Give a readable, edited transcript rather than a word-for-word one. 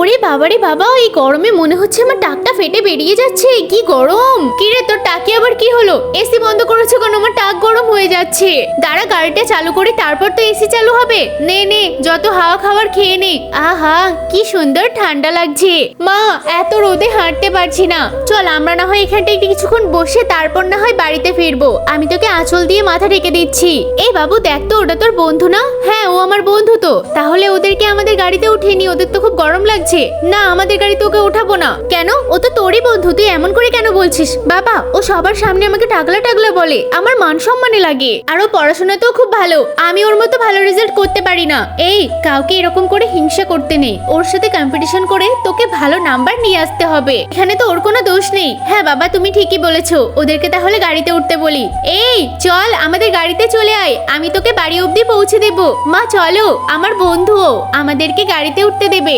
ওরে বাবারে বাবা, এই গরমে মনে হচ্ছে আমার টাকটা ফেটে বেরিয়ে যাচ্ছে। কি গরম! কি রে, তোর টাকে আবার কি হলো? এসি বন্ধ করেছো কেন? আমার টাক গরম হয়ে যাচ্ছে। দাঁড়া, গাড়িটা চালু করে তারপর তো এসি চালু হবে। নে নে, যত হাওয়া খাবার খেয়ে নে। আহা, কি সুন্দর ঠান্ডা লাগছে। মা, এত রোদে হাঁটতে পারছি না। চল আমরা না হয় এখানটা একটু কিছুক্ষণ বসে তারপর না হয় বাড়িতে ফিরবো। আমি তোকে আঁচল দিয়ে মাথা ঢেকে দিচ্ছি। এই বাবু, দেখ তো, ওটা তোর বন্ধু না? হ্যাঁ, ও আমার বন্ধু তো। তাহলে ওদেরকে আমাদের গাড়িতে উঠিয়ে নি, ওদের তো খুব গরম লাগছে। না, আমাদের গাড়িতে ওকে উঠাবো না। কেন? ও তো তোরই বন্ধু, তুই এমন করে কেন বলছিস? বাবা, ও সবার সামনে আমাকে টাগলা টাগলা বলে, আমার মান সম্মানে লাগে। আর ও পড়াশোনাতেও খুব ভালো, আমি ওর মতো ভালো রেজাল্ট করতে পারি না। এই, কাউকে এরকম করে হিংসা করতে নেই। ওর সাথে কম্পিটিশন করে তোকে ভালো নাম্বার নিয়ে আসতে হবে। এখানে তো ওর কোনো দোষ নেই। হ্যাঁ বাবা, তুমি ঠিকই বলেছো। ওদেরকে তাহলে গাড়িতে উঠতে বলি। এই চল, আমাদের গাড়িতে চলে আয়, আমি তোকে বাড়ি অবধি পৌঁছে দেব। মা চলো, আমার বন্ধুও আমাদেরকে গাড়িতে উঠতে দেবে।